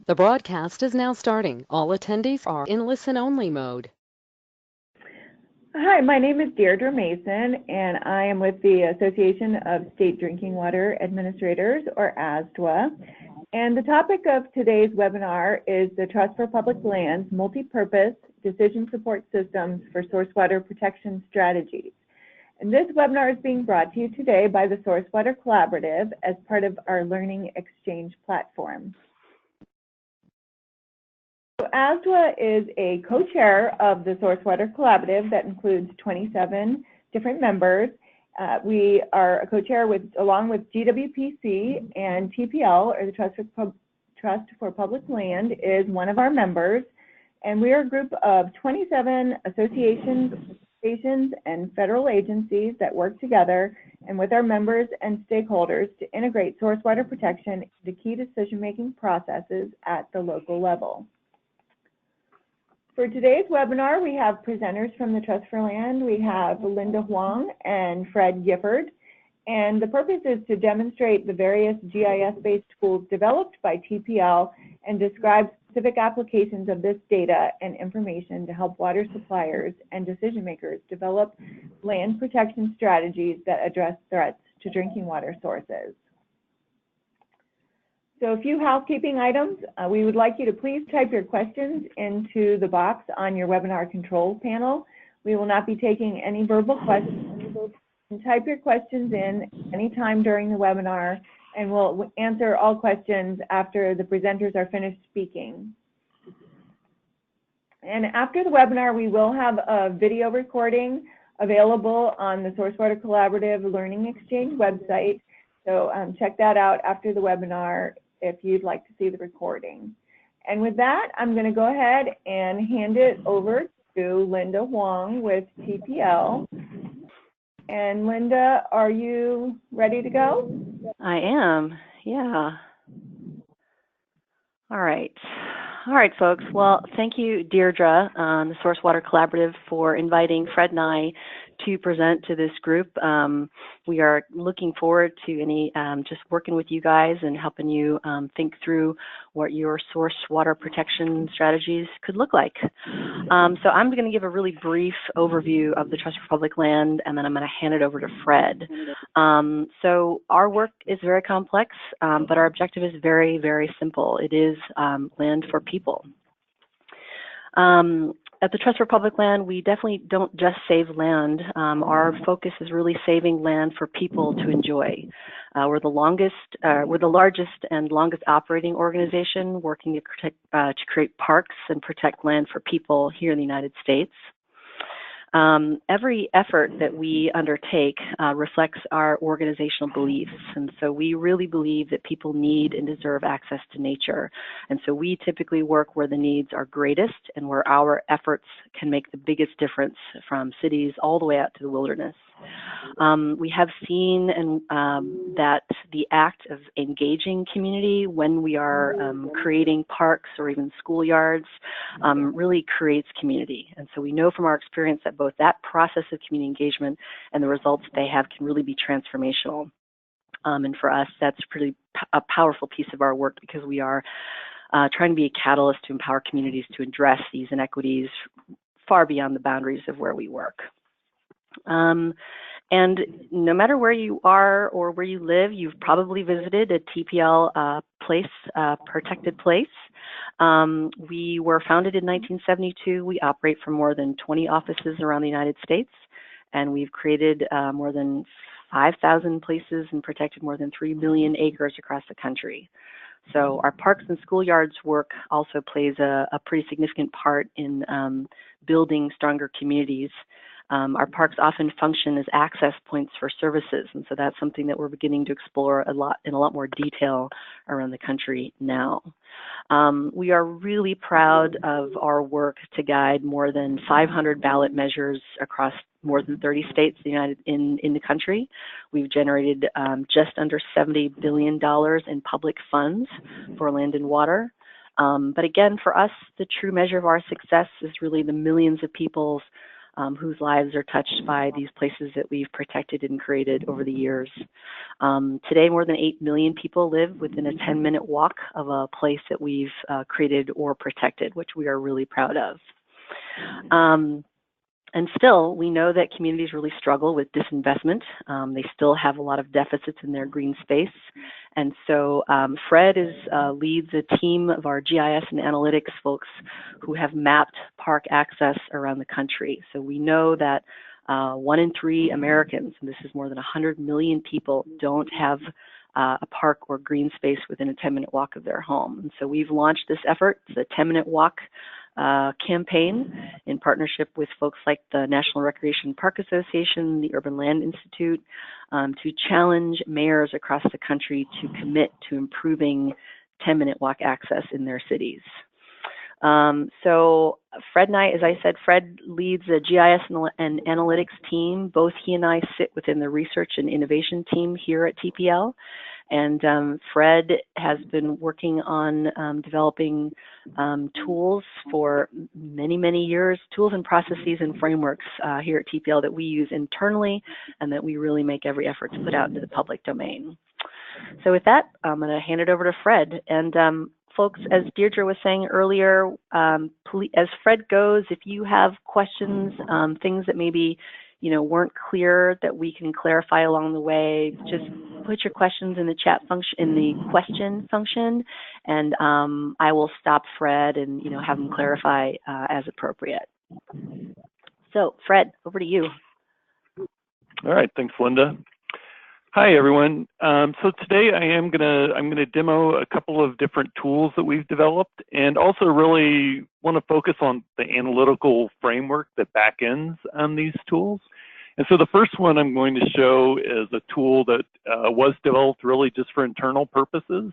The broadcast is now starting. All attendees are in listen-only mode. Hi, my name is Deirdre Mason, and I am with the Association of State Drinking Water Administrators, or ASDWA. And the topic of today's webinar is the Trust for Public Lands Multi-Purpose Decision Support Systems for Source Water Protection Strategies. And this webinar is being brought to you today by the Source Water Collaborative as part of our Learning Exchange platform. So ASDWA is a co-chair of the Source Water Collaborative that includes 27 different members. We are a co-chair along with GWPC, and TPL, or the Trust for Public Land, is one of our members. And we are a group of 27 associations, organizations, and federal agencies that work together and with our members and stakeholders to integrate source water protection into key decision-making processes at the local level. For today's webinar, we have presenters from the Trust for Land. We have Linda Hwang and Fred Gifford. And the purpose is to demonstrate the various GIS-based tools developed by TPL and describe specific applications of this data and information to help water suppliers and decision makers develop land protection strategies that address threats to drinking water sources. So a few housekeeping items. We would like you to please type your questions into the box on your webinar control panel. We will not be taking any verbal questions. Type your questions in anytime during the webinar, and we'll answer all questions after the presenters are finished speaking. And after the webinar, we will have a video recording available on the Source Water Collaborative Learning Exchange website. So check that out after the webinar if you'd like to see the recording. And with that, I'm going to go ahead and hand it over to Linda Hwang with TPL. And Linda, are you ready to go? I am, yeah. All right, folks. Well, thank you, Deirdre, the Source Water Collaborative, for inviting Fred and I to present to this group. We are looking forward to just working with you guys and helping you think through what your source water protection strategies could look like. So I'm going to give a really brief overview of the Trust for Public Land, and then I'm going to hand it over to Fred. So our work is very complex, but our objective is very, very simple. It is land for people. At the Trust for Public Land, we definitely don't just save land. Our focus is really saving land for people to enjoy. We're the largest and longest operating organization working to create parks and protect land for people here in the United States. Every effort that we undertake reflects our organizational beliefs, and so we really believe that people need and deserve access to nature. And so we typically work where the needs are greatest and where our efforts can make the biggest difference, from cities all the way out to the wilderness. We have seen that the act of engaging community when we are creating parks or even schoolyards really creates community. And so we know from our experience that both that process of community engagement and the results they have can really be transformational. And for us, that's a powerful piece of our work, because we are trying to be a catalyst to empower communities to address these inequities far beyond the boundaries of where we work. And no matter where you are or where you live, you've probably visited a TPL protected place. We were founded in 1972. We operate from more than 20 offices around the United States, and we've created more than 5,000 places and protected more than 3 million acres across the country. So our parks and schoolyards work also plays a pretty significant part in building stronger communities. Our parks often function as access points for services, and so that's something that we're beginning to explore in a lot more detail around the country now. We are really proud of our work to guide more than 500 ballot measures across more than 30 states in the country. We've generated just under $70 billion in public funds for land and water. But again, for us, the true measure of our success is really the millions of people's whose lives are touched by these places that we've protected and created over the years. Today, more than 8 million people live within a 10-minute walk of a place that we've created or protected, which we are really proud of. And still, we know that communities really struggle with disinvestment. They still have a lot of deficits in their green space. And so Fred leads a team of our GIS and analytics folks who have mapped park access around the country. So we know that 1 in 3 Americans, and this is more than 100 million people, don't have a park or green space within a 10-minute walk of their home. And so we've launched this effort, the 10-minute walk campaign, in partnership with folks like the National Recreation Park Association, the Urban Land Institute, to challenge mayors across the country to commit to improving 10-minute walk access in their cities. So Fred and I, as I said, Fred leads a GIS and analytics team. Both he and I sit within the research and innovation team here at TPL. And Fred has been working on developing tools for many, many years, tools and processes and frameworks here at TPL that we use internally and that we really make every effort to put out into the public domain. So with that, I'm going to hand it over to Fred. And folks, as Deirdre was saying earlier, as Fred goes, if you have questions, things that maybe weren't clear that we can clarify along the way, just put your questions in the chat function, in the question function, and I will stop Fred and have him clarify as appropriate. So Fred, over to you. All right, thanks, Linda. Hi, everyone. So today I'm gonna demo a couple of different tools that we've developed, and also really want to focus on the analytical framework that backends on these tools. And so the first one I'm going to show is a tool that was developed really just for internal purposes,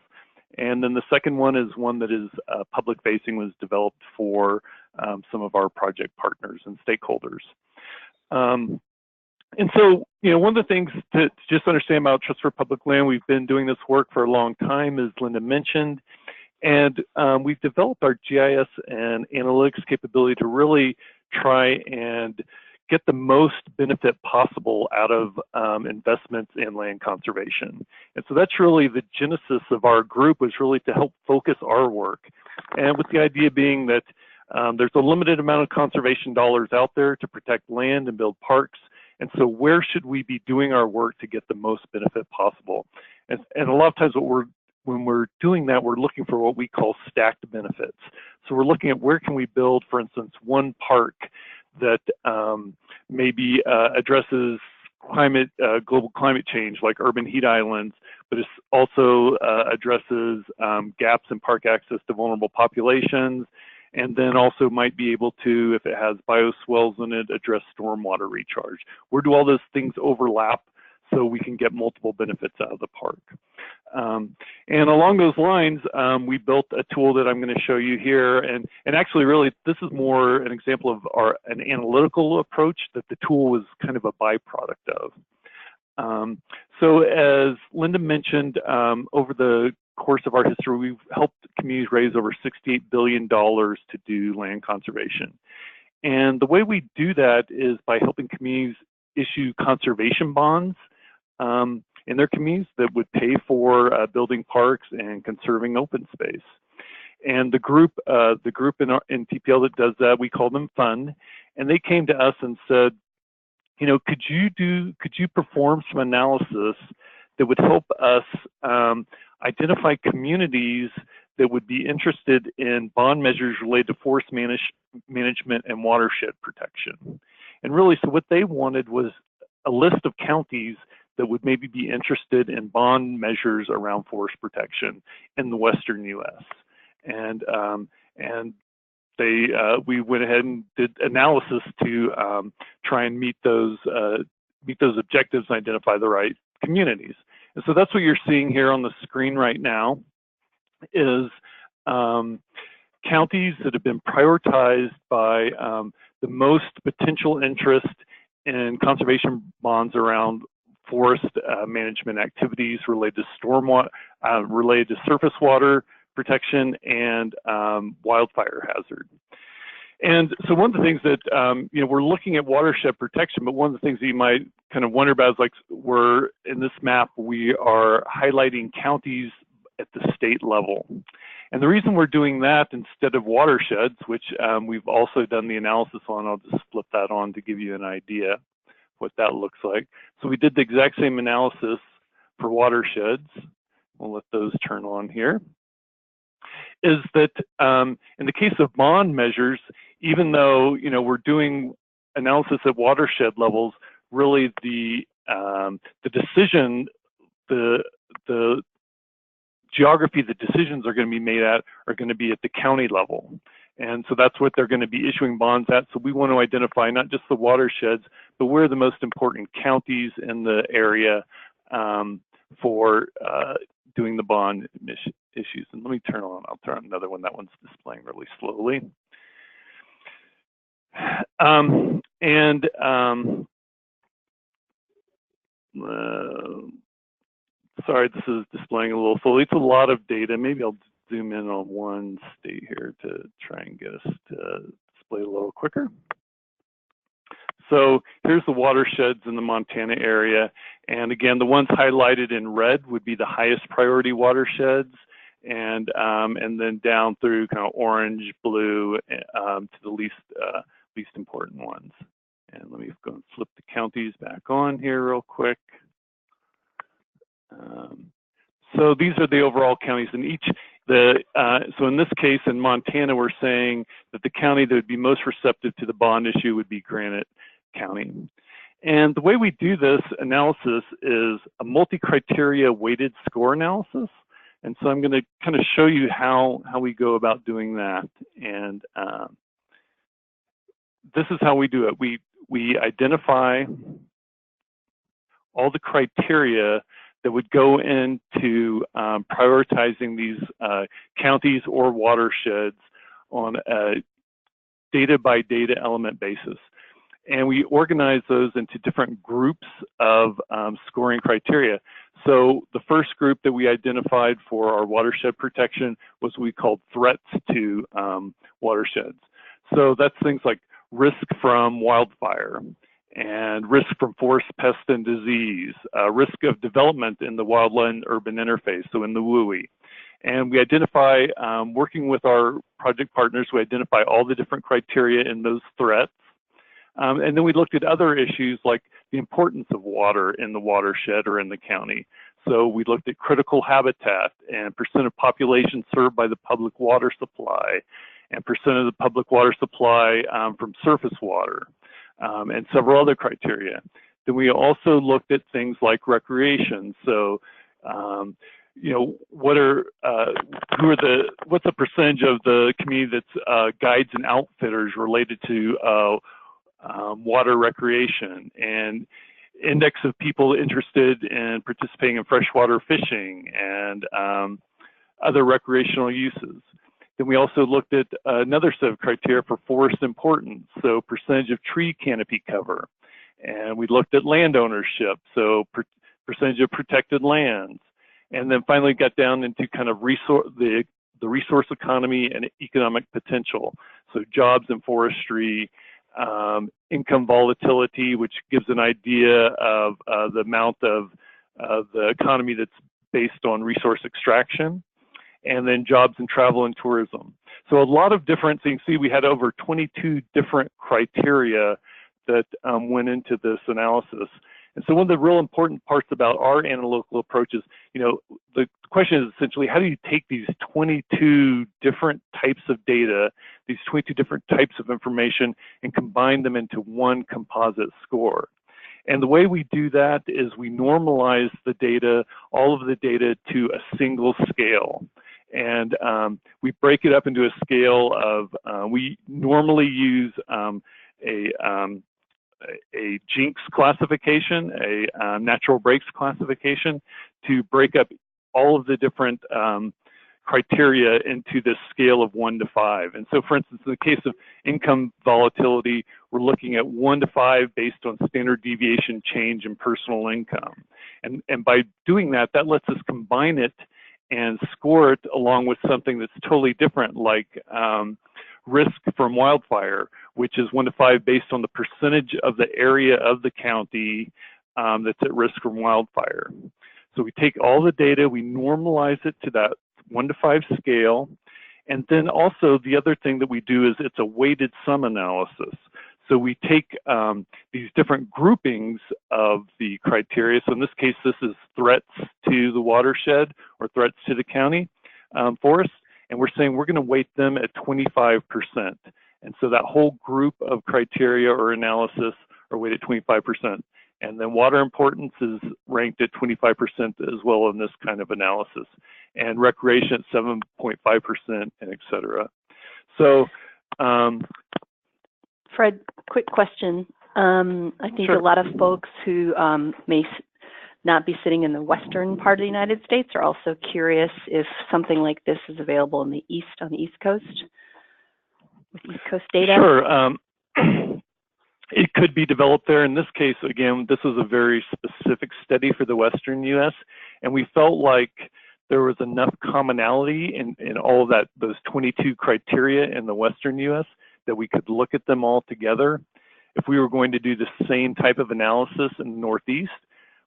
and then the second one is one that is public-facing, was developed for some of our project partners and stakeholders. And so, one of the things to just understand about Trust for Public Land, we've been doing this work for a long time, as Linda mentioned, and we've developed our GIS and analytics capability to really try and get the most benefit possible out of investments in land conservation. And so that's really the genesis of our group, was really to help focus our work. And with the idea being that there's a limited amount of conservation dollars out there to protect land and build parks. And so where should we be doing our work to get the most benefit possible? And a lot of times when we're doing that, we're looking for what we call stacked benefits. So we're looking at where can we build, for instance, one park that maybe addresses global climate change, like urban heat islands, but it also addresses gaps in park access to vulnerable populations, and then also might be able to, if it has bioswales in it, address stormwater recharge. Where do all those things overlap so we can get multiple benefits out of the park? And along those lines, we built a tool that I'm going to show you here, and actually really this is more an example of an analytical approach that the tool was kind of a byproduct of. So as Linda mentioned, over the course of our history, we've helped communities raise over $68 billion to do land conservation. And the way we do that is by helping communities issue conservation bonds in their communities that would pay for building parks and conserving open space. And the group in TPL that does that, we call them Fund, and they came to us and said, could you perform some analysis that would help us identify communities that would be interested in bond measures related to forest management and watershed protection. And really, so what they wanted was a list of counties that would maybe be interested in bond measures around forest protection in the Western U.S. And we went ahead and did analysis to try and meet those objectives and identify the right communities. And so that's what you're seeing here on the screen right now is counties that have been prioritized by the most potential interest in conservation bonds around forest management activities related to stormwater, related to surface water protection and wildfire hazard. And so one of the things that, we're looking at watershed protection, but one of the things that you might kind of wonder about is like, in this map, we are highlighting counties at the state level. And the reason we're doing that instead of watersheds, which we've also done the analysis on, I'll just flip that on to give you an idea what that looks like. So we did the exact same analysis for watersheds. We'll let those turn on here. Is that in the case of bond measures, even though we're doing analysis at watershed levels, really the decision, the geography the decisions are going to be made at are going to be at the county level. And so that's what they're going to be issuing bonds at. So we want to identify not just the watersheds, but where are the most important counties in the area for doing the bond issues. And let me turn on, I'll turn on another one. That one's displaying really slowly. Sorry, this is displaying a little slowly. It's a lot of data. Maybe I'll zoom in on one state here to try and get us to display a little quicker. So here's the watersheds in the Montana area. And again, the ones highlighted in red would be the highest priority watersheds. And then down through kind of orange, blue to the least important ones. And let me go and flip the counties back on here real quick. So these are the overall counties in each. So in this case, in Montana, we're saying that the county that would be most receptive to the bond issue would be Granite County. And the way we do this analysis is a multi-criteria weighted score analysis. And so I'm going to kind of show you how we go about doing that. And this is how we do it. We identify all the criteria that would go into prioritizing these counties or watersheds on a data-by-data element basis. And we organize those into different groups of scoring criteria. So the first group that we identified for our watershed protection was what we called threats to watersheds. So that's things like risk from wildfire, and risk from forest, pest, and disease, risk of development in the wildland-urban interface, so in the WUI. And we identify, working with our project partners, we identify all the different criteria in those threats. And then we looked at other issues like the importance of water in the watershed or in the county. So we looked at critical habitat and percent of population served by the public water supply and percent of the public water supply from surface water. And several other criteria. Then we also looked at things like recreation. So, what's the percentage of the community that's guides and outfitters related to water recreation, and index of people interested in participating in freshwater fishing and other recreational uses. Then we also looked at another set of criteria for forest importance, so percentage of tree canopy cover. And we looked at land ownership, so percentage of protected lands. And then finally got down into kind of the resource economy and economic potential. So jobs in forestry, income volatility, which gives an idea of the amount of the economy that's based on resource extraction, and then jobs in travel and tourism. So a lot of different things. See, we had over 22 different criteria that went into this analysis. And so one of the real important parts about our analytical approach is, the question is essentially, how do you take these 22 different types of data, these 22 different types of information, and combine them into one composite score? And the way we do that is we normalize the data, all of the data, to a single scale. And we break it up into a scale of, we normally use a jinx classification, a natural breaks classification, to break up all of the different criteria into this scale of 1 to 5. And so, for instance, in the case of income volatility, we're looking at 1 to 5 based on standard deviation change in personal income. And by doing that, that lets us combine it and score it along with something that's totally different, like risk from wildfire, which is 1 to 5 based on the percentage of the area of the county that's at risk from wildfire. So we take all the data, we normalize it to that 1 to 5 scale. And then also the other thing that we do is it's a weighted sum analysis. So we take these different groupings of the criteria. So in this case, this is threats to the watershed or threats to the county forests. And we're saying we're going to weight them at 25%. And so that whole group of criteria or analysis are weighted 25%. And then water importance is ranked at 25% as well in this kind of analysis. And recreation at 7.5%, and et cetera. So, Fred, quick question. I think sure. a lot of folks who may not be sitting in the western part of the United States are also curious if something like this is available in the east, on the East Coast, with East Coast data. Sure. It could be developed there. In this case, again, this was a very specific study for the Western U.S., and we felt like there was enough commonality in all of that, those 22 criteria in the Western U.S., that we could look at them all together. If we were going to do the same type of analysis in the Northeast,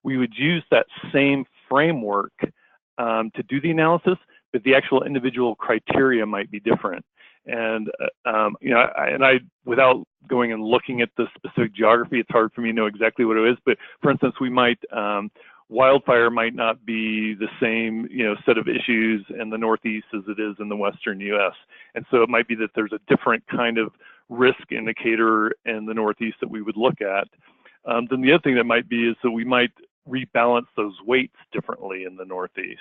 we would use that same framework to do the analysis, but the actual individual criteria might be different. And without going and looking at the specific geography, it's hard for me to know exactly what it is. But for instance, we might wildfire might not be the same, set of issues in the Northeast as it is in the Western U.S. And so it might be that there's a different kind of risk indicator in the Northeast that we would look at. Then the other thing that might be is that we might rebalance those weights differently in the Northeast.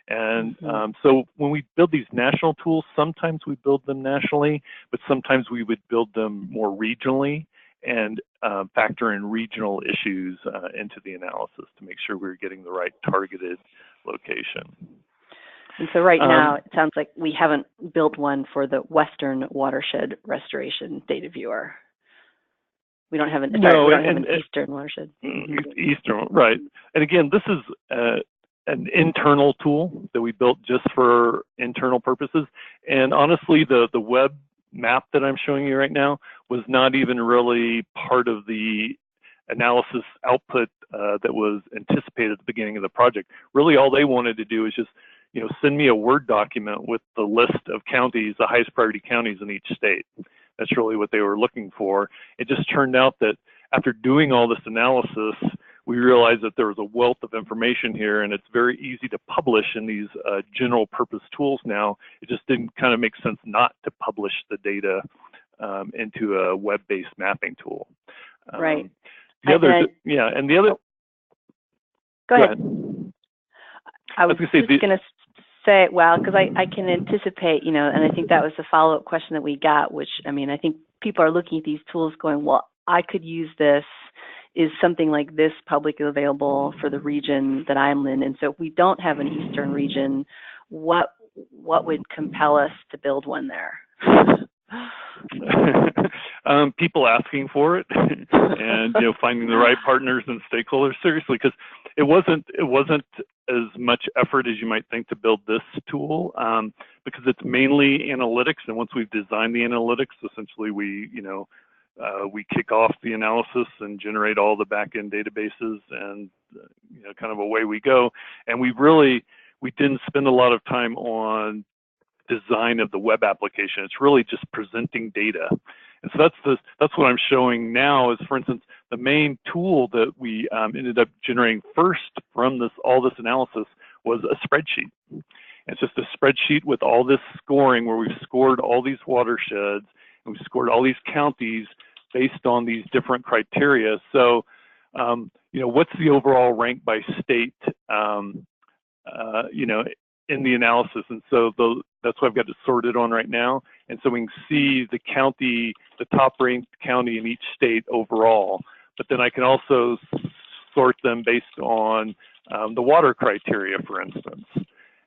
And so when we build these national tools, sometimes we build them nationally, but sometimes we would build them more regionally and factor in regional issues into the analysis to make sure we're getting the right targeted location. And so right now, it sounds like we haven't built one for the Western Watershed Restoration Data Viewer. We don't have an, no, we don't have an Eastern Watershed. Eastern, right. And again, this is an internal tool that we built just for internal purposes. And honestly, the web map that I'm showing you right now was not even really part of the analysis output that was anticipated at the beginning of the project. Really, all they wanted to do is just, send me a Word document with the list of counties, the highest priority counties in each state. That's really what they were looking for. It just turned out that after doing all this analysis, we realized that there was a wealth of information here, and it's very easy to publish in these general purpose tools now. It just didn't kind of make sense not to publish the data into a web-based mapping tool. Right. The other, and the other. Go ahead. I was just going to say, well, because I can anticipate, and I think that was the follow-up question that we got, which, I think people are looking at these tools going, well, I could use this. Is something like this publicly available for the region that I'm in? And so if we don't have an Eastern region, what would compel us to build one there? People asking for it and finding the right partners and stakeholders, seriously, because it wasn't as much effort as you might think to build this tool, because it's mainly analytics, and once we've designed the analytics, essentially we kick off the analysis and generate all the back-end databases, and kind of away we go. And we didn't spend a lot of time on design of the web application. It's really just presenting data. And so that's what I'm showing now is, for instance, the main tool that we ended up generating first from all this analysis was a spreadsheet. It's just a spreadsheet with all this scoring where we've scored all these watersheds and we've scored all these counties based on these different criteria. So, what's the overall rank by state, in the analysis? And so that's what I've got it sorted on right now. And so we can see the county, the top ranked county in each state overall. But then I can also sort them based on the water criteria, for instance.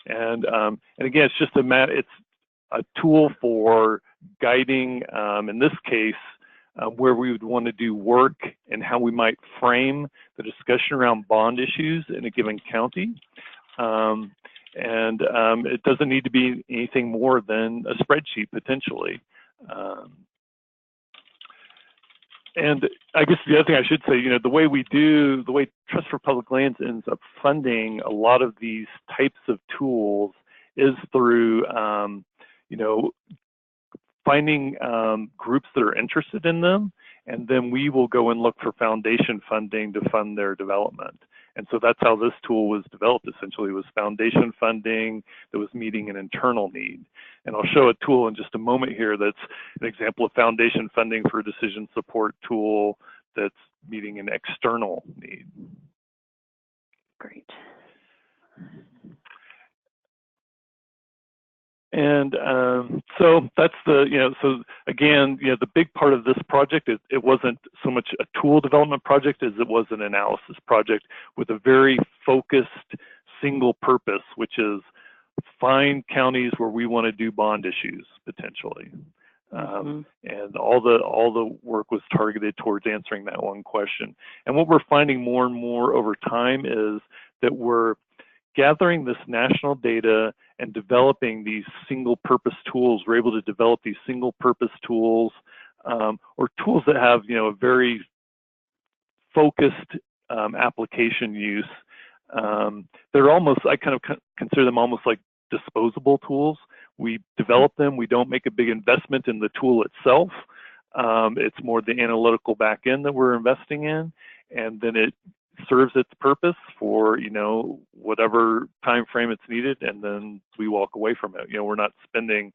And again, it's just it's a tool for guiding, in this case, where we would want to do work and how we might frame the discussion around bond issues in a given county. It doesn't need to be anything more than a spreadsheet, potentially. Um, and I guess the other thing I should say, the way Trust for Public Lands ends up funding a lot of these types of tools is through, finding groups that are interested in them, and then we will go and look for foundation funding to fund their development. And so that's how this tool was developed. Essentially, it was foundation funding that was meeting an internal need. And I'll show a tool in just a moment here that's an example of foundation funding for a decision support tool that's meeting an external need. Great. And so that's so again, the big part of this project, it wasn't so much a tool development project as it was an analysis project with a very focused single purpose, which is find counties where we want to do bond issues potentially. And all the work was targeted towards answering that one question. And what we're finding more and more over time is that we're gathering this national data and developing these single purpose tools. We're able to develop these single purpose tools or tools that have a very focused application use. They're almost, I kind of consider them almost like disposable tools. We develop them, we don't make a big investment in the tool itself. It's more the analytical back end that we're investing in, and then it serves its purpose for whatever time frame it's needed, and then we walk away from it. We're not spending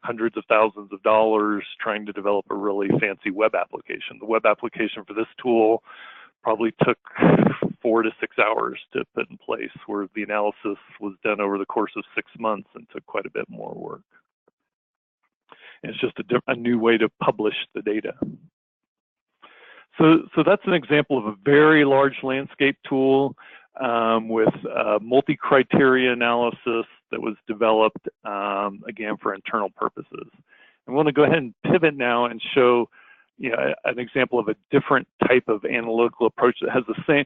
hundreds of thousands of dollars trying to develop a really fancy web application. The web application for this tool probably took 4 to 6 hours to put in place, where the analysis was done over the course of 6 months and took quite a bit more work. And it's just a new way to publish the data. So that's an example of a very large landscape tool with multi-criteria analysis that was developed, again, for internal purposes. I want to go ahead and pivot now and show an example of a different type of analytical approach that has the same,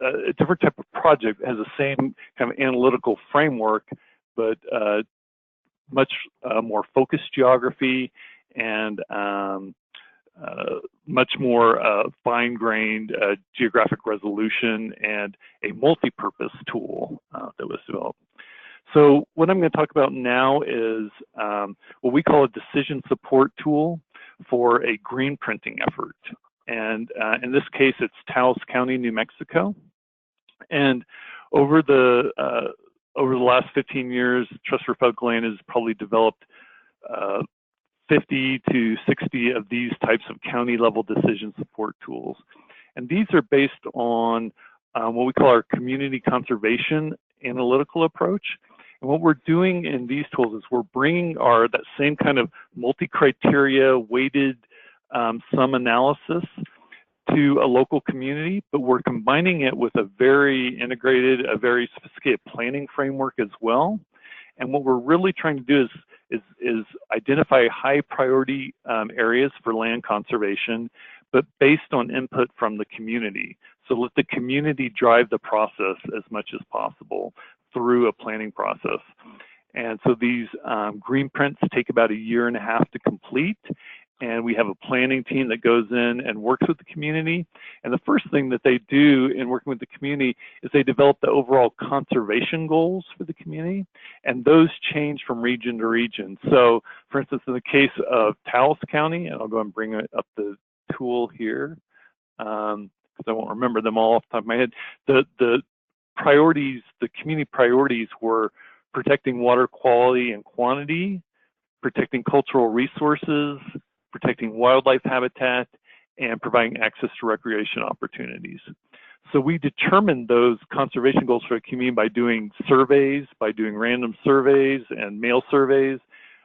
a different type of project that has the same kind of analytical framework, but much more focused geography and much more fine-grained geographic resolution and a multi-purpose tool that was developed. So what I'm going to talk about now is what we call a decision support tool for a green printing effort. And in this case, it's Taos County, New Mexico. And over the last 15 years, Trust for Public Land has probably developed 50 to 60 of these types of county level decision support tools. And these are based on what we call our community conservation analytical approach. And what we're doing in these tools is we're bringing that same kind of multi-criteria weighted sum analysis to a local community, but we're combining it with a very integrated, a very sophisticated planning framework as well. And what we're really trying to do is identify high priority areas for land conservation, but based on input from the community. So let the community drive the process as much as possible through a planning process. And so these green prints take about 1.5 years to complete. And we have a planning team that goes in and works with the community. And the first thing that they do in working with the community is they develop the overall conservation goals for the community. And those change from region to region. So for instance, in the case of Taos County, and I'll go and bring up the tool here, because I won't remember them all off the top of my head. The priorities, the community priorities were protecting water quality and quantity, protecting cultural resources, protecting wildlife habitat, and providing access to recreation opportunities. So we determined those conservation goals for a community by doing surveys, by doing random surveys and mail surveys,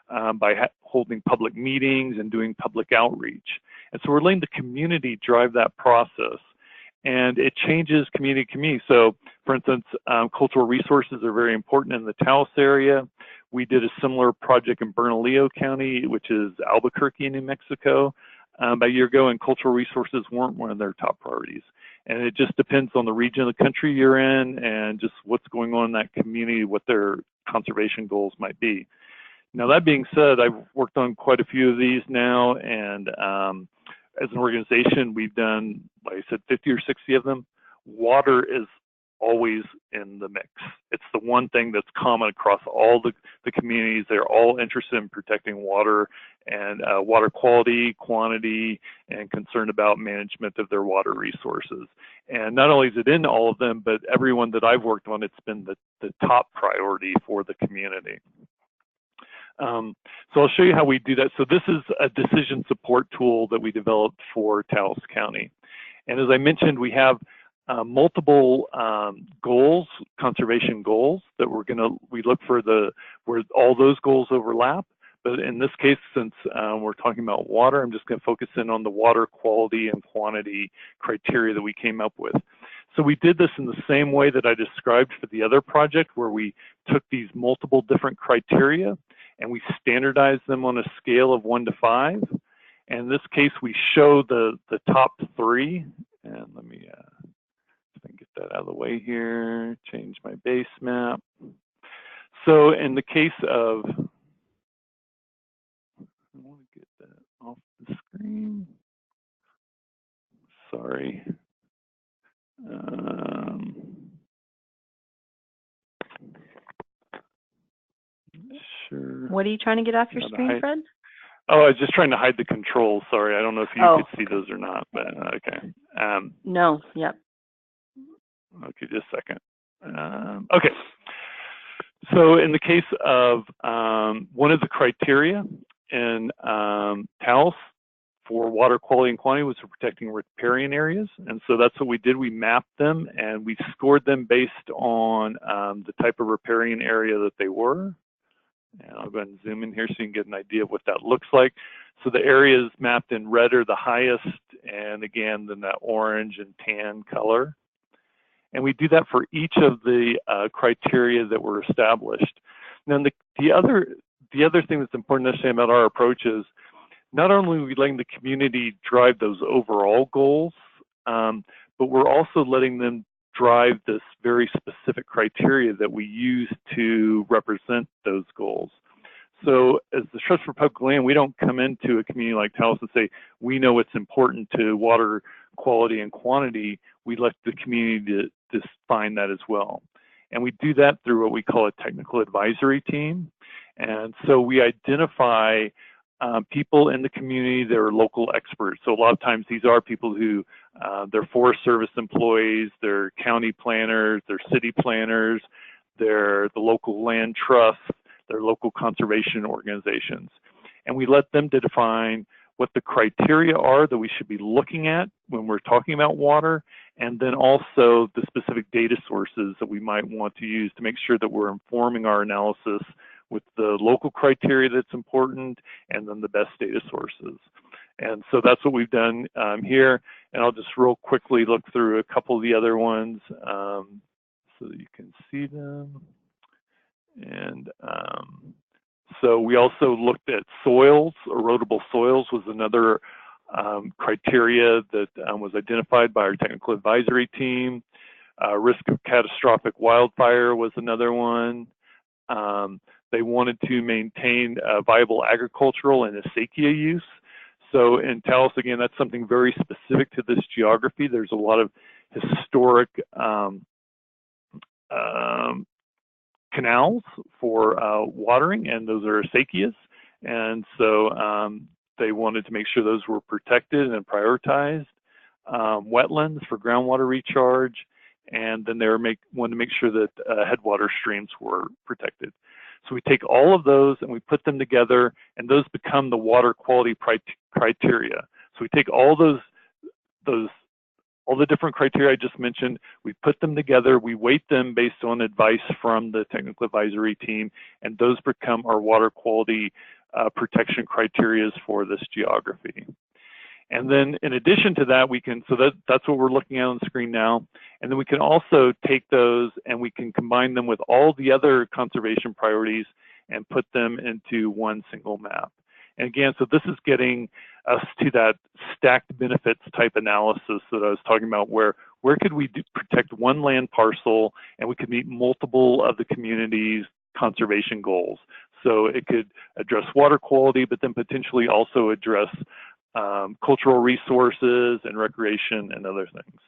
by holding public meetings and doing public outreach. And so we're letting the community drive that process. And it changes community to community. So for instance, cultural resources are very important in the Taos area. We did a similar project in Bernalillo County, which is Albuquerque, New Mexico, about a year ago, and cultural resources weren't one of their top priorities. And it just depends on the region of the country you're in and just what's going on in that community, what their conservation goals might be. Now, that being said, I've worked on quite a few of these now, and as an organization, we've done, like I said, 50 or 60 of them. Water is always in the mix. It's the one thing that's common across all the communities. They're all interested in protecting water and water quality, quantity, and concerned about management of their water resources. And not only is it in all of them, but everyone that I've worked on, it's been the top priority for the community. So I'll show you how we do that. So this is a decision support tool that we developed for Taos County. And as I mentioned, we have multiple goals, conservation goals, that we look for where all those goals overlap. But in this case, since we're talking about water, I'm just going to focus in on the water quality and quantity criteria that we came up with. So we did this in the same way that I described for the other project, where we took these multiple different criteria and we standardized them on a scale of 1 to 5. And in this case, we show the top 3. And let me get that out of the way here, change my base map. So in the case of, I want to get that off the screen. Sorry. Sure. What are you trying to get off your screen, Fred? Oh, I was just trying to hide the controls. Sorry, I don't know if you could see those or not, but okay. No, yep. Okay, just a second. Okay. So in the case of one of the criteria in Taos for water quality and quantity was for protecting riparian areas. And so that's what we did. We mapped them and we scored them based on the type of riparian area that they were. And I'll go ahead and zoom in here so you can get an idea of what that looks like. So the areas mapped in red are the highest, and again, then that orange and tan color. And we do that for each of the criteria that were established. Now, the other thing that's important to understand about our approach is not only are we letting the community drive those overall goals, but we're also letting them drive this very specific criteria that we use to represent those goals. So as the Trust for Public Land, we don't come into a community like Taos and say, we know what's important to water quality and quantity. We let the community to define that as well. And we do that through what we call a technical advisory team. And so we identify people in the community that are local experts. So a lot of times these are people who, they're Forest Service employees, they're county planners, they're city planners, they're the local land trusts, they're local conservation organizations. And we let them to define what the criteria are that we should be looking at when we're talking about water, and then also the specific data sources that we might want to use to make sure that we're informing our analysis with the local criteria that's important, and then the best data sources. And so that's what we've done here. And I'll just real quickly look through a couple of the other ones so that you can see them. And so we also looked at soils. Erodible soils was another criteria that was identified by our technical advisory team. Risk of catastrophic wildfire was another one. They wanted to maintain viable agricultural and acequia use. So in Taos, again, that's something very specific to this geography. There's a lot of historic canals for watering, and those are acequias. And so they wanted to make sure those were protected and prioritized. Wetlands for groundwater recharge, and then they wanted to make sure that headwater streams were protected. So we take all of those and we put them together, and those become the water quality criteria. So we take all all the different criteria I just mentioned, we put them together, we weight them based on advice from the technical advisory team, and those become our water quality protection criteria for this geography. And then in addition to that, that's what we're looking at on the screen now. And then we can also take those and we can combine them with all the other conservation priorities and put them into one single map. And again, so this is getting us to that stacked benefits type analysis that I was talking about, where could we protect one land parcel and we could meet multiple of the community's conservation goals. So it could address water quality, but then potentially also address cultural resources and recreation and other things.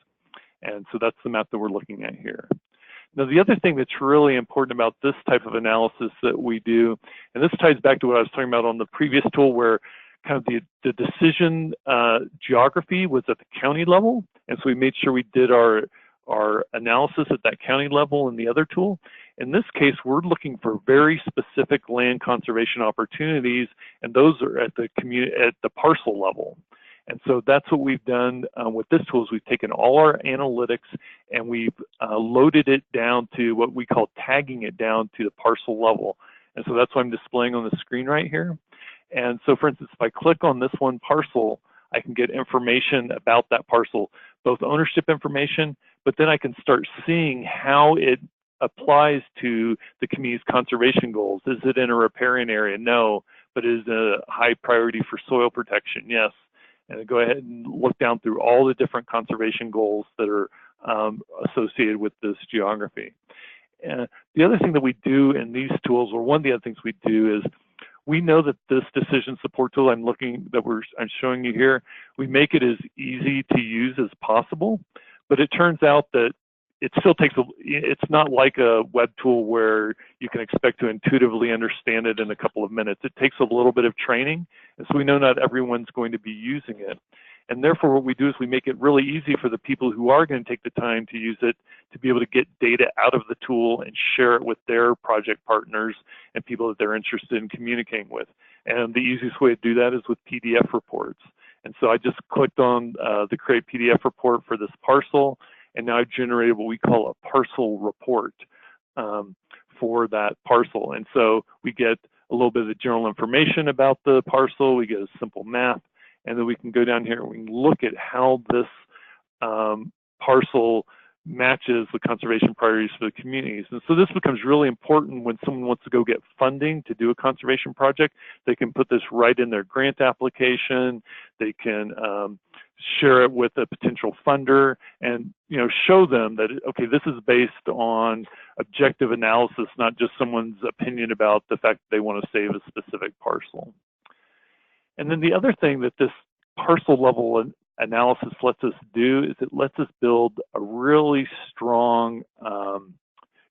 And so that's the map that we're looking at here. Now, the other thing that's really important about this type of analysis that we do, and this ties back to what I was talking about on the previous tool, where kind of the decision geography was at the county level. And so we made sure we did our analysis at that county level in the other tool. In this case, we're looking for very specific land conservation opportunities, and those are at the parcel level. And so that's what we've done with this tool, is we've taken all our analytics and we've loaded it down to what we call tagging it down to the parcel level. And so that's what I'm displaying on the screen right here. And so, for instance, if I click on this one parcel, I can get information about that parcel, both ownership information, but then I can start seeing how it applies to the community's conservation goals. Is it in a riparian area? No. But is it a high priority for soil protection? Yes. And go ahead and look down through all the different conservation goals that are associated with this geography. The other thing that we do in these tools, or one of the other things we do, is we know that this decision support tool I'm showing you here, we make it as easy to use as possible, but it turns out that it still takes it's not like a web tool where you can expect to intuitively understand it in a couple of minutes. It takes a little bit of training, and so we know not everyone's going to be using it. And therefore what we do is we make it really easy for the people who are going to take the time to use it to be able to get data out of the tool and share it with their project partners and people that they're interested in communicating with. And the easiest way to do that is with PDF reports. And so I just clicked on the create PDF report for this parcel, and now I've generated what we call a parcel report for that parcel. And so we get a little bit of the general information about the parcel, we get a simple map, and then we can go down here and we can look at how this parcel matches the conservation priorities for the communities. And so this becomes really important when someone wants to go get funding to do a conservation project. They can put this right in their grant application. They can share it with a potential funder and show them that, okay, this is based on objective analysis, not just someone's opinion about the fact that they want to save a specific parcel. And then the other thing that this parcel level analysis lets us do is it lets us build a really strong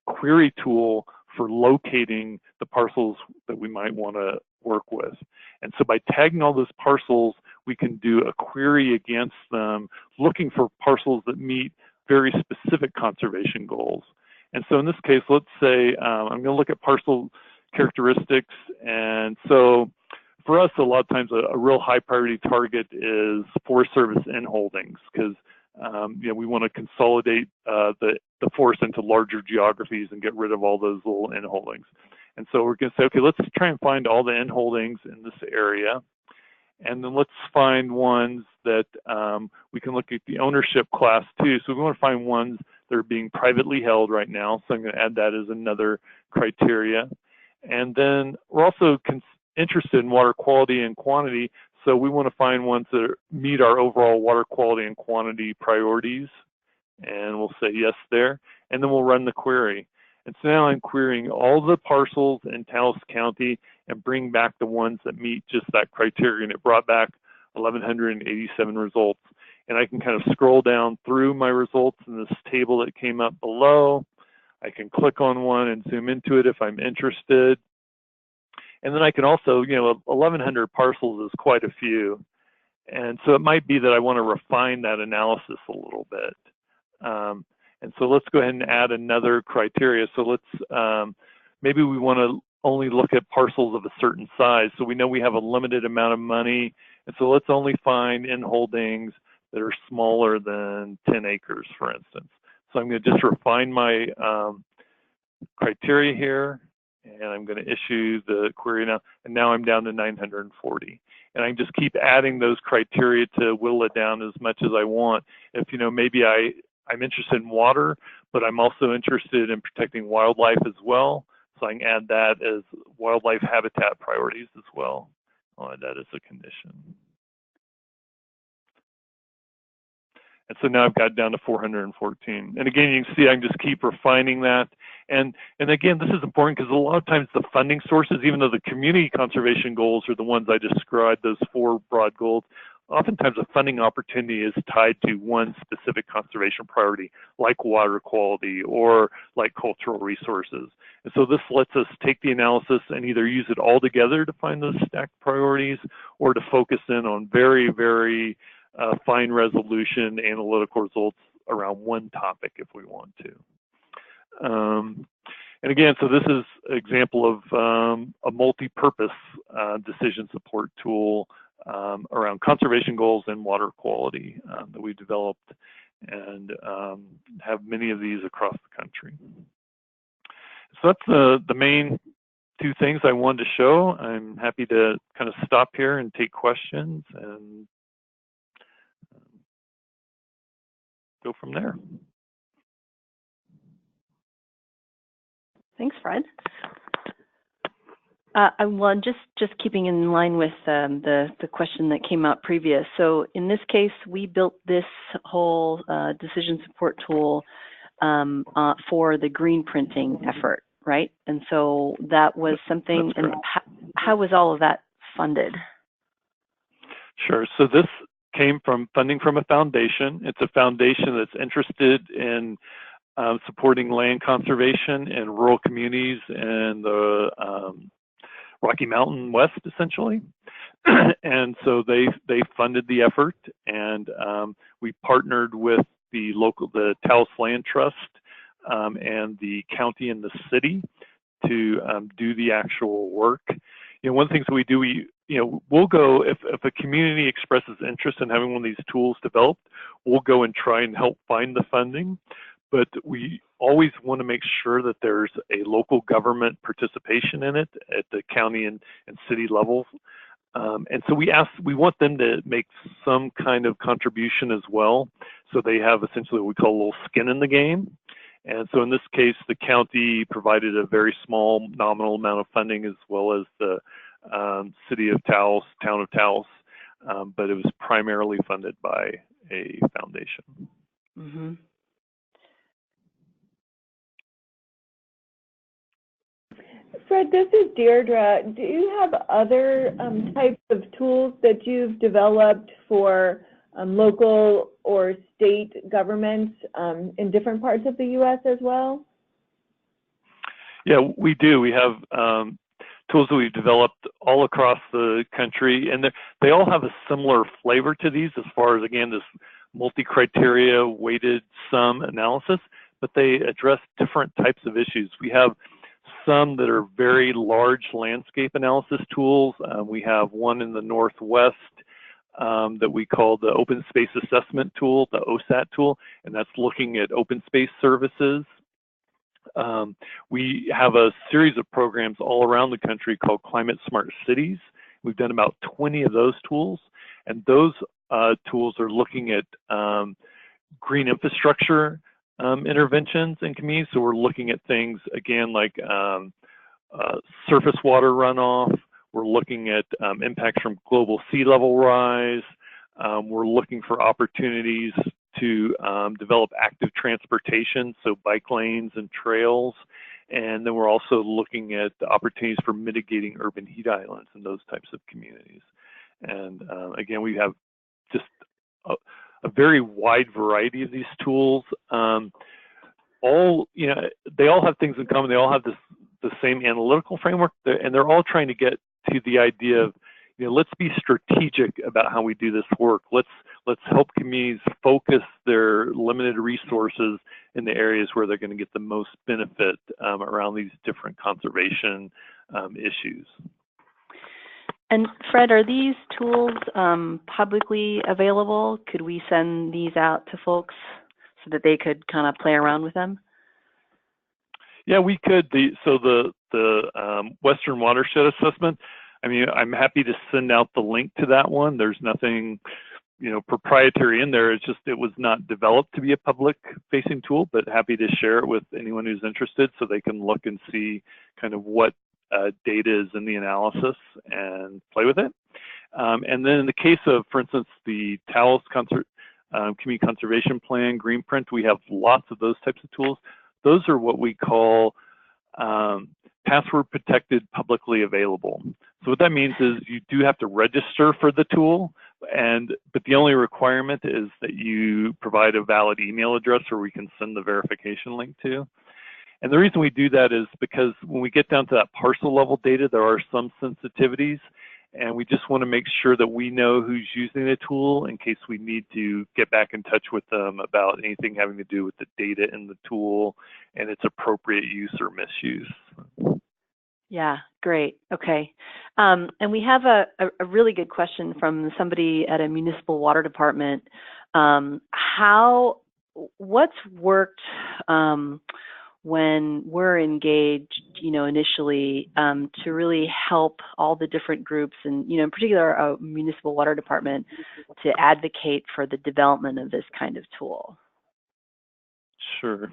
query tool for locating the parcels that we might want to work with. And so by tagging all those parcels, we can do a query against them, looking for parcels that meet very specific conservation goals. And so in this case, let's say I'm going to look at parcel characteristics. And so for us, a lot of times a real high priority target is Forest Service in holdings, because we want to consolidate the forest into larger geographies and get rid of all those little in holdings. And so we're going to say, okay, let's try and find all the in holdings in this area. And then let's find ones that we can look at the ownership class too. So we want to find ones that are being privately held right now. So I'm going to add that as another criteria. And then we're also interested in water quality and quantity. So we want to find ones that meet our overall water quality and quantity priorities. And we'll say yes there. And then we'll run the query. And so now I'm querying all the parcels in Taos County and bring back the ones that meet just that criteria. And it brought back 1,187 results. And I can kind of scroll down through my results in this table that came up below. I can click on one and zoom into it if I'm interested. And then I can also, 1,100 parcels is quite a few. And so it might be that I want to refine that analysis a little bit. And so let's go ahead and add another criteria. So let's, maybe we want to only look at parcels of a certain size. So we know we have a limited amount of money. And so let's only find in holdings that are smaller than 10 acres, for instance. So I'm going to just refine my criteria here. And I'm going to issue the query now. And now I'm down to 940. And I can just keep adding those criteria to whittle it down as much as I want. If, maybe I'm interested in water, but I'm also interested in protecting wildlife as well. So I can add that as wildlife habitat priorities as well. I'll add that as a condition. And so now I've got down to 414. And again, you can see I can just keep refining that. And again, this is important because a lot of times the funding sources, even though the community conservation goals are the ones I described, those 4 broad goals, oftentimes a funding opportunity is tied to one specific conservation priority, like water quality or like cultural resources. And so this lets us take the analysis and either use it all together to find those stacked priorities, or to focus in on very, very fine resolution analytical results around one topic if we want to. And again, so this is an example of a multi-purpose decision support tool around conservation goals and water quality that we developed, and have many of these across the country. So that's the main 2 things I wanted to show. I'm happy to kind of stop here and take questions and go from there. Thanks, Fred. Well, just keeping in line with the question that came out previous. So in this case, we built this whole decision support tool for the green printing effort, right? And so that was something. And how was all of that funded? Sure. So this came from funding from a foundation. It's a foundation that's interested in supporting land conservation in rural communities in the Rocky Mountain West, essentially. And so they funded the effort, and we partnered with the Taos Land Trust and the county and the city to do the actual work. You know, one of the things that we do, we'll go, if a community expresses interest in having one of these tools developed, we'll go and try and help find the funding. But we always want to make sure that there's a local government participation in it at the county and city levels. And so we want them to make some kind of contribution as well. So they have essentially what we call a little skin in the game. And so in this case, the county provided a very small nominal amount of funding, as well as the city of Taos, town of Taos, but it was primarily funded by a foundation. Mm-hmm. Fred, this is Deirdre. Do you have other types of tools that you've developed for local or state governments in different parts of the U.S. as well? Yeah, we do. We have tools that we've developed all across the country, and they all have a similar flavor to these as far as, again, this multi-criteria weighted sum analysis, but they address different types of issues. We have some that are very large landscape analysis tools. We have one in the Northwest that we call the Open Space Assessment Tool, the OSAT tool, and that's looking at open space services. We have a series of programs all around the country called Climate Smart Cities. We've done about 20 of those tools, and those tools are looking at green infrastructure interventions in communities. So we're looking at things, again, like surface water runoff. We're looking at impacts from global sea level rise. We're looking for opportunities to develop active transportation, so bike lanes and trails. And then we're also looking at the opportunities for mitigating urban heat islands in those types of communities. And again, we have just a very wide variety of these tools. They all have things in common. They all have the same analytical framework, and they're all trying to get to the idea of, let's be strategic about how we do this work. Let's help communities focus their limited resources in the areas where they're going to get the most benefit around these different conservation issues. And Fred, are these tools publicly available? Could we send these out to folks so that they could kind of play around with them? Yeah, we could. The Western Watershed Assessment, I mean, I'm happy to send out the link to that one. There's nothing, proprietary in there. It's just, it was not developed to be a public-facing tool, but happy to share it with anyone who's interested so they can look and see kind of what data is in the analysis and play with it. And then in the case of, for instance, the Taos community conservation plan, green print. We have lots of those types of tools. Those are what we call password protected, publicly available. So what that means is you do have to register for the tool, but the only requirement is that you provide a valid email address where we can send the verification link to. And the reason we do that is because when we get down to that parcel level data, there are some sensitivities, and we just want to make sure that we know who's using the tool in case we need to get back in touch with them about anything having to do with the data in the tool and its appropriate use or misuse. Yeah, great. Okay. And we have a really good question from somebody at a municipal water department. What's worked when we're engaged, initially to really help all the different groups and, in particular, a municipal water department to advocate for the development of this kind of tool? Sure.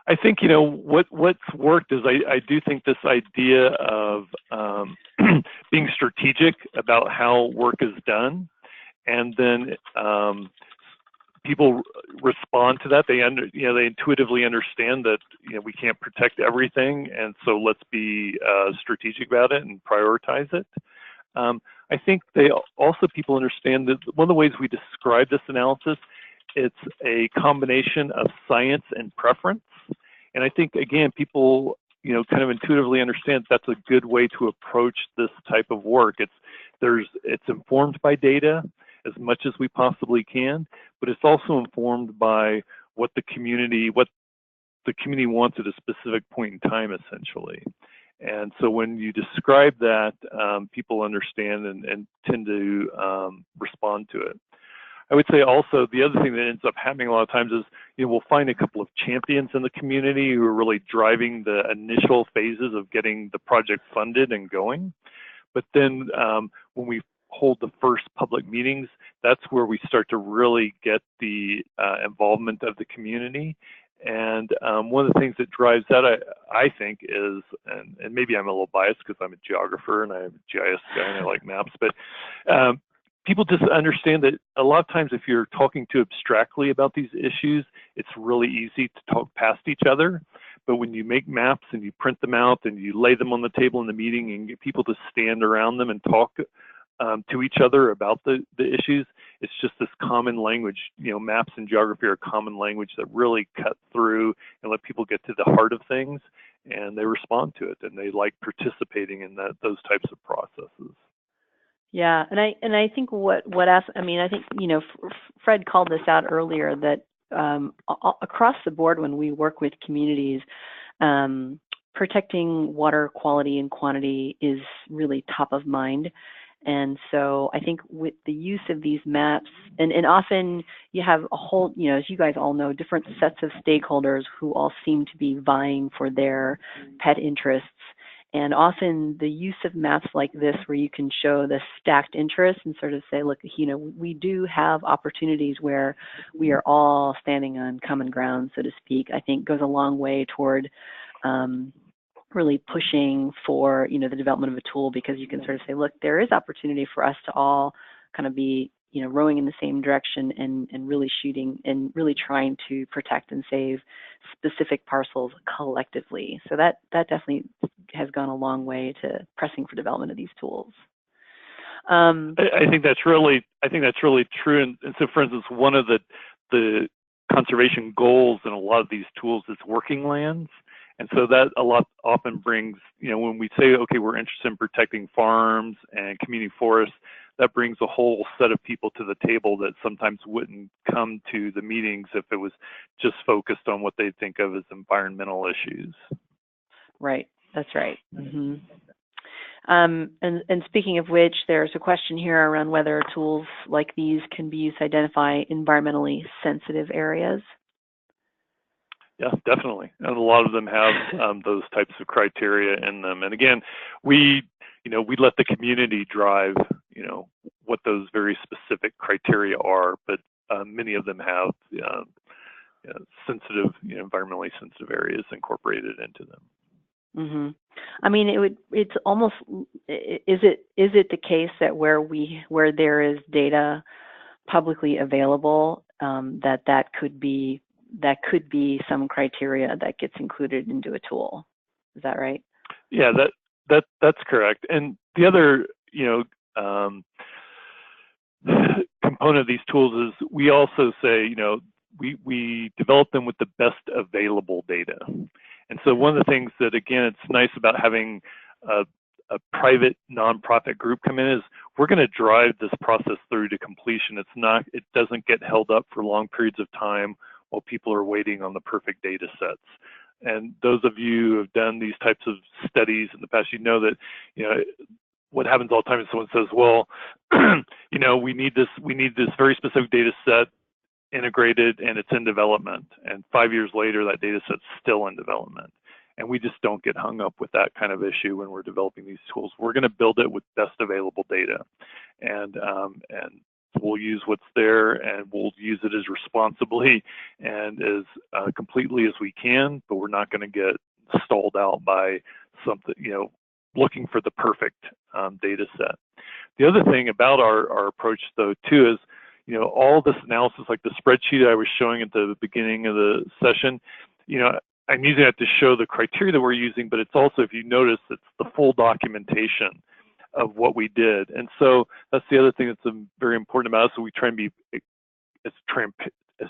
I think, what's worked is I do think this idea of being strategic about how work is done, and then people respond to that. They intuitively understand that we can't protect everything, and so let's be strategic about it and prioritize it. I think people understand that one of the ways we describe this analysis, it's a combination of science and preference. And I think, again, people, kind of intuitively understand that's a good way to approach this type of work. It's informed by data as much as we possibly can, but it's also informed by what the community wants at a specific point in time, essentially. And so when you describe that, people understand and tend to respond to it. I would say also the other thing that ends up happening a lot of times is, we'll find a couple of champions in the community who are really driving the initial phases of getting the project funded and going. But then when we hold the first public meetings, that's where we start to really get the involvement of the community. And one of the things that drives that, I think, is, and maybe I'm a little biased because I'm a geographer and I'm a GIS guy and I like maps, but people just understand that a lot of times if you're talking too abstractly about these issues, it's really easy to talk past each other. But when you make maps and you print them out and you lay them on the table in the meeting and get people to stand around them and talk to each other about the issues, it's just this common language. Maps and geography are common language that really cut through and let people get to the heart of things, and they respond to it, and they like participating in those types of processes. Yeah, and I think I think Fred called this out earlier, that across the board when we work with communities, protecting water quality and quantity is really top of mind. And so I think with the use of these maps, and often you have a whole, as you guys all know, different sets of stakeholders who all seem to be vying for their pet interests. And often the use of maps like this, where you can show the stacked interests and sort of say, look, we do have opportunities where we are all standing on common ground, so to speak, I think goes a long way toward really pushing for, the development of a tool, because you can sort of say, look, there is opportunity for us to all kind of be, rowing in the same direction and really shooting and really trying to protect and save specific parcels collectively. So that definitely has gone a long way to pressing for development of these tools. I think that's really true. And so, for instance, one of the conservation goals in a lot of these tools is working lands. And so that often brings, when we say, okay, we're interested in protecting farms and community forests, that brings a whole set of people to the table that sometimes wouldn't come to the meetings if it was just focused on what they think of as environmental issues. Right, that's right. Mm-hmm. And speaking of which, there's a question here around whether tools like these can be used to identify environmentally sensitive areas. Yeah, definitely. And a lot of them have those types of criteria in them. And again, we let the community drive, what those very specific criteria are, but many of them have sensitive, environmentally sensitive areas incorporated into them. Mm-hmm. I mean, it's almost, is it the case that where there is data publicly available, that could be some criteria that gets included into a tool? Is that right? Yeah, that's correct. And the other, component of these tools is we also say, we develop them with the best available data. And so one of the things that, again, it's nice about having a private nonprofit group come in is we're going to drive this process through to completion. It doesn't get held up for long periods of time while people are waiting on the perfect data sets. And those of you who have done these types of studies in the past, you know that, what happens all the time is someone says, well, we need this very specific data set integrated and it's in development. And 5 years later, that data set's still in development. And we just don't get hung up with that kind of issue when we're developing these tools. We're going to build it with best available data, and we'll use what's there, and we'll use it as responsibly and as completely as we can. But we're not going to get stalled out by something, looking for the perfect data set. The other thing about our approach, though, too, is all this analysis, like the spreadsheet I was showing at the beginning of the session, I'm using that to show the criteria that we're using, but it's also, if you notice, it's the full documentation of what we did. And so that's the other thing that's very important about us. So we try and be as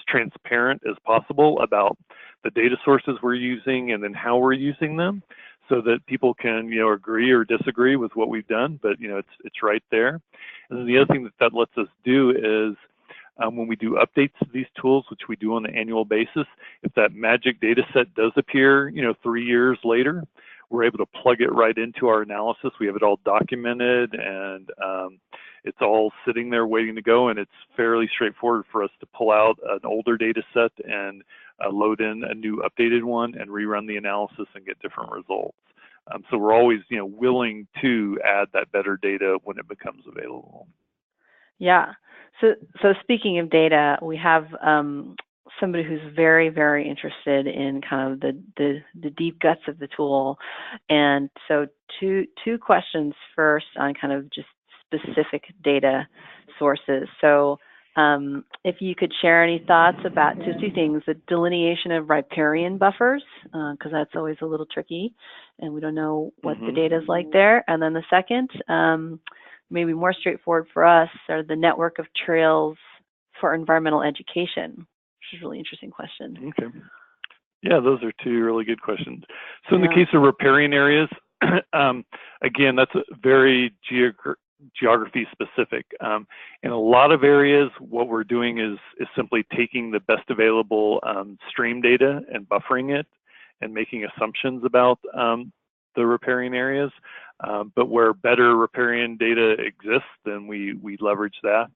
transparent as possible about the data sources we're using and then how we're using them, so that people can, agree or disagree with what we've done, but it's right there. And then the other thing that lets us do is, when we do updates to these tools, which we do on an annual basis, if that magic data set does appear, 3 years later, we're able to plug it right into our analysis. We have it all documented, and it's all sitting there waiting to go, and it's fairly straightforward for us to pull out an older data set and load in a new updated one and rerun the analysis and get different results. So we're always, willing to add that better data when it becomes available. Yeah. So speaking of data, we have somebody who's very, very interested in kind of the deep guts of the tool. And so two questions first on kind of just specific data sources. So if you could share any thoughts about just two things: the delineation of riparian buffers, because that's always a little tricky, and we don't know what the data is like there. And then the second, maybe more straightforward for us, are the network of trails for environmental education, which is a really interesting question. Okay. Yeah, those are two really good questions. So in the case of riparian areas, again, that's very geography specific. In a lot of areas, what we're doing is simply taking the best available stream data and buffering it and making assumptions about the riparian areas. But where better riparian data exists, then we leverage that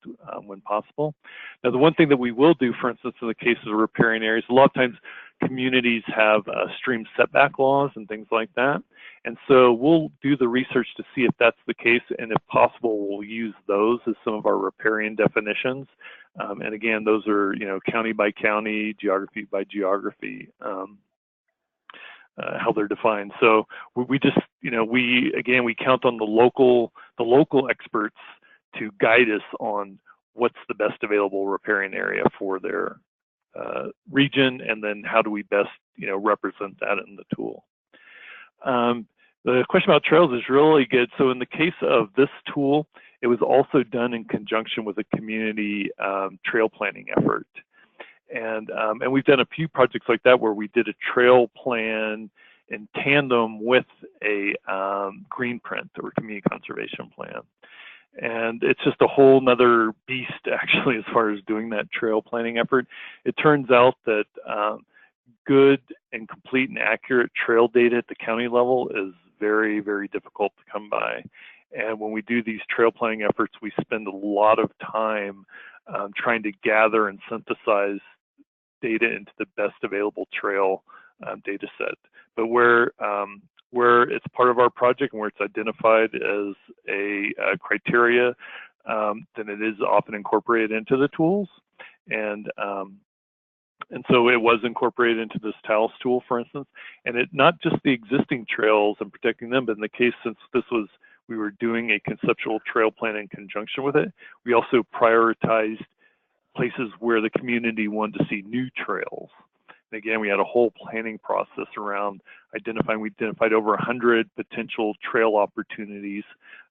when possible. Now, the one thing that we will do, for instance, in the case of riparian areas, a lot of times communities have stream setback laws and things like that. And so we'll do the research to see if that's the case, and if possible, we'll use those as some of our riparian definitions. And again, those are, county by county, geography by geography. How they're defined. So we just, we count on the local experts to guide us on what's the best available riparian area for their region, and then how do we best, represent that in the tool. The question about trails is really good. So in the case of this tool, it was also done in conjunction with a community trail planning effort. And we've done a few projects like that where we did a trail plan in tandem with a green print or community conservation plan. And it's just a whole nother beast, actually, as far as doing that trail planning effort. It turns out that good and complete and accurate trail data at the county level is very, very difficult to come by. And when we do these trail planning efforts, we spend a lot of time trying to gather and synthesize data into the best available trail data set. But where it's part of our project and where it's identified as a criteria, then it is often incorporated into the tools. And And so it was incorporated into this TALS tool, for instance, and it not just the existing trails and protecting them, but in the case since we were doing a conceptual trail plan in conjunction with it, we also prioritized places where the community wanted to see new trails. And again, we had a whole planning process around identifying. We identified over 100 potential trail opportunities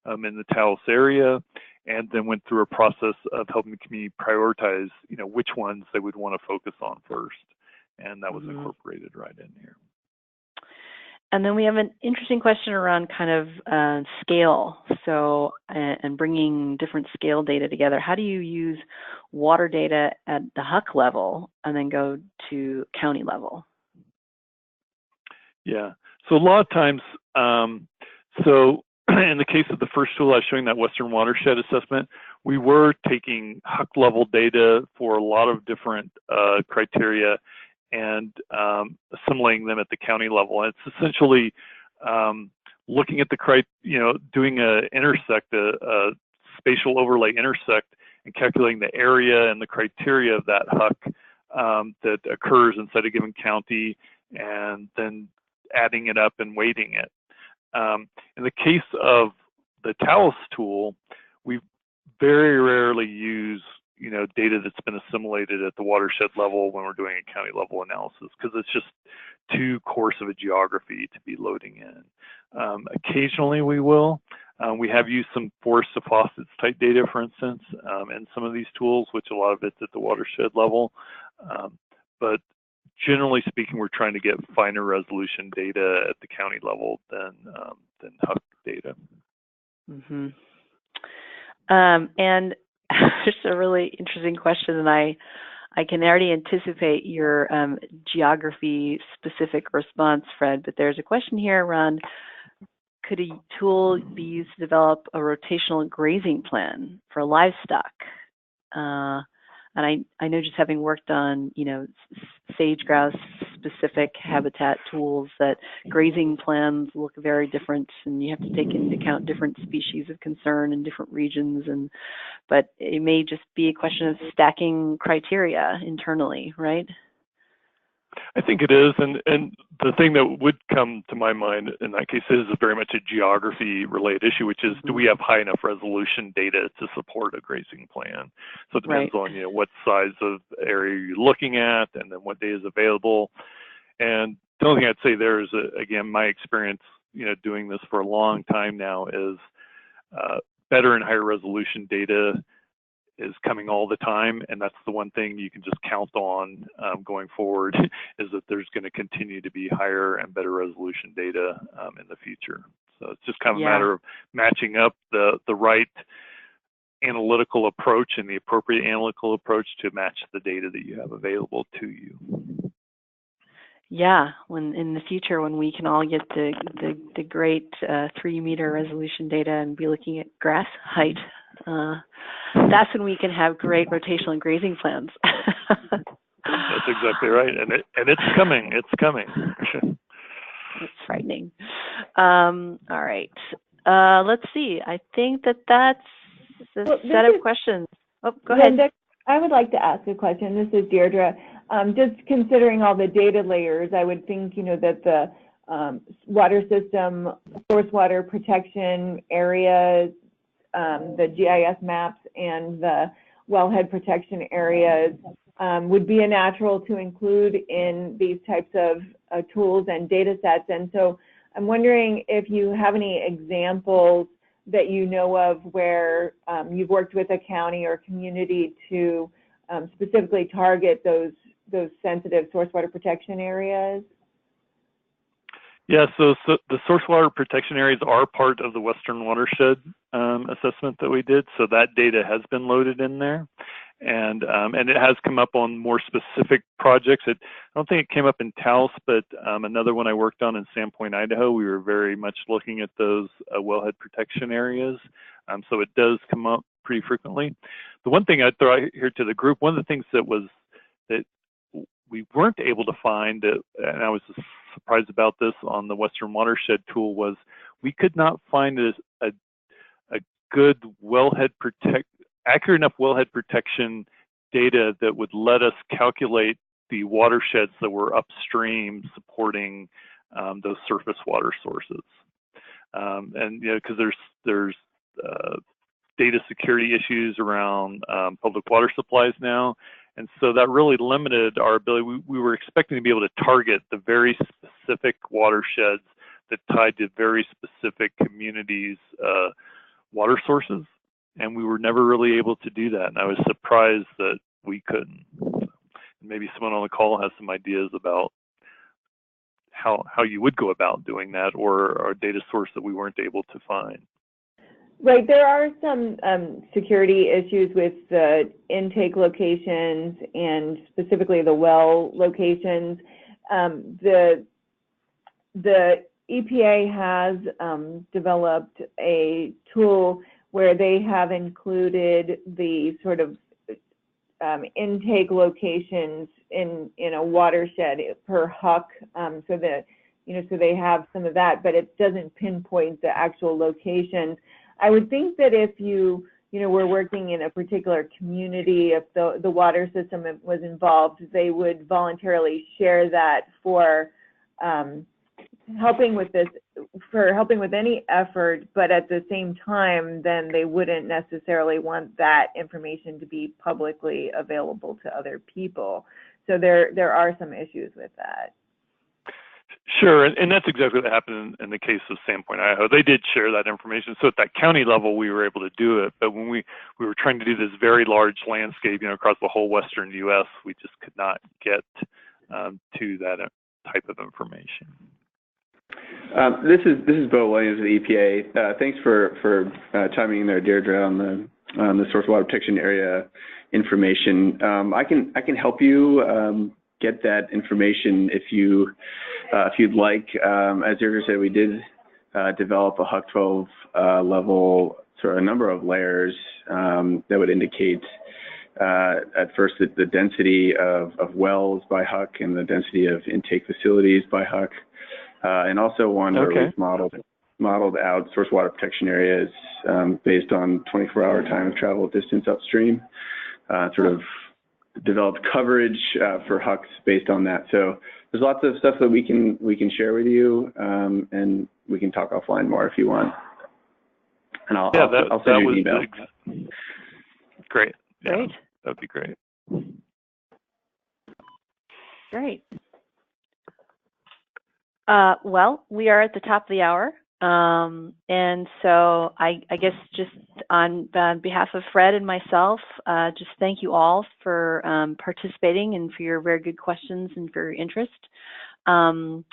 in the Taos area, and then went through a process of helping the community prioritize, which ones they would want to focus on first. And that was incorporated right in here. And then we have an interesting question around kind of scale. So, and bringing different scale data together. How do you use water data at the Huck level and then go to county level? Yeah, so a lot of times, so in the case of the first tool I was showing, that Western Watershed Assessment, we were taking Huck level data for a lot of different criteria and assimilating them at the county level. And it's essentially looking at doing a spatial overlay intersect and calculating the area and the criteria of that Huck that occurs inside a given county, and then adding it up and weighting it. In the case of the Taos tool, we very rarely use data that's been assimilated at the watershed level when we're doing a county level analysis, because it's just too coarse of a geography to be loading in. Occasionally we will. We have used some forest deposits type data, for instance, in some of these tools, which a lot of it's at the watershed level. But generally speaking, we're trying to get finer resolution data at the county level than Huck data. Mm-hmm. And just a really interesting question, and I can already anticipate your geography-specific response, Fred, but there's a question here around, could a tool be used to develop a rotational grazing plan for livestock? And I know, just having worked on, sage grouse specific habitat tools, that grazing plans look very different, and you have to take into account different species of concern in different regions. But it may just be a question of stacking criteria internally, right? I think it is, and the thing that would come to my mind in that case is very much a geography-related issue, which is, do we have high enough resolution data to support a grazing plan? So it depends on what size of area you're looking at, and then what data is available. And the only thing I'd say there is, again, my experience, doing this for a long time now, is better and higher resolution data is coming all the time, and that's the one thing you can just count on going forward, is that there's going to continue to be higher and better resolution data in the future. So it's just kind of a matter of matching up the right analytical approach and the appropriate analytical approach to match the data that you have available to you. Yeah, when in the future, when we can all get the great 3-meter resolution data and be looking at grass height, that's when we can have great rotational and grazing plans. That's exactly right, and it's coming. It's coming. It's frightening. All right, let's see. I think that's the set of questions. Oh, go ahead. I would like to ask a question. This is Deirdre. Just considering all the data layers, I would think, that the water system, source water protection areas, the GIS maps, and the wellhead protection areas would be a natural to include in these types of tools and data sets. And so I'm wondering if you have any examples that you know of where you've worked with a county or community to specifically target those sensitive source water protection areas? Yeah, so the source water protection areas are part of the Western Watershed assessment that we did. So that data has been loaded in there, and it has come up on more specific projects. I don't think it came up in Taos, but another one I worked on in Sandpoint, Idaho, we were very much looking at those wellhead protection areas. So it does come up pretty frequently. The one thing I'd throw out here to the group, one of the things that we weren't able to find, and I was surprised about this on the Western Watershed tool, was we could not find a good accurate enough wellhead protection data that would let us calculate the watersheds that were upstream supporting those surface water sources. And because there's data security issues around public water supplies now, and so that really limited our ability. We were expecting to be able to target the very specific watersheds that tied to very specific communities' water sources, and we were never really able to do that. And I was surprised that we couldn't. Maybe someone on the call has some ideas about how you would go about doing that, or a data source that we weren't able to find. Right, there are some security issues with the intake locations and specifically the well locations. The EPA has developed a tool where they have included the sort of intake locations in a watershed per Huck, so that so they have some of that, but it doesn't pinpoint the actual locations. I would think that if you were working in a particular community, if the water system was involved, they would voluntarily share that for helping with any effort, but at the same time, then they wouldn't necessarily want that information to be publicly available to other people. So there are some issues with that. Sure, and that's exactly what happened in the case of Sandpoint, Idaho. They did share that information. So at that county level, we were able to do it. But when we were trying to do this very large landscape, across the whole western U.S., we just could not get to that type of information. This is Bo Williams of the EPA. Thanks for chiming in there, Deirdre, on the source water protection area information. I can help you get that information if you'd like. As Deirdre said, we did develop a Huck 12 level, sort of a number of layers that would indicate at first the density of wells by Huck and the density of intake facilities by Huck, and also one where we've modeled out source water protection areas based on 24-hour time of travel distance upstream, sort of developed coverage for Hucks based on that. So there's lots of stuff that we can share with you, and we can talk offline more if you want. And I'll send you an email. Great. Yeah, Great. That'd be great. Great. Well, we are at the top of the hour. And so I guess just on behalf of Fred and myself, just thank you all for participating and for your very good questions and for your interest. And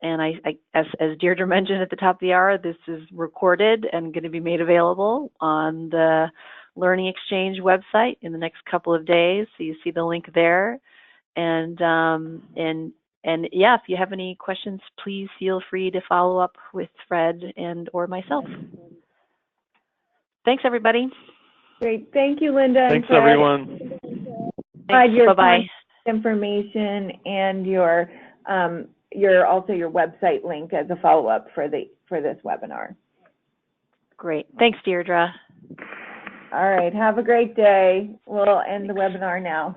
as Deirdre mentioned at the top of the hour, this is recorded and going to be made available on the Learning Exchange website in the next couple of days. So you see the link there. And yeah, if you have any questions, please feel free to follow up with Fred or myself. Thanks, everybody. Great. Thank you, Linda. Thanks, everyone. Thanks. Your Bye-bye. Information and your also your website link as a follow-up for this webinar. Great. Thanks, Deirdre. All right. Have a great day. We'll end the webinar now.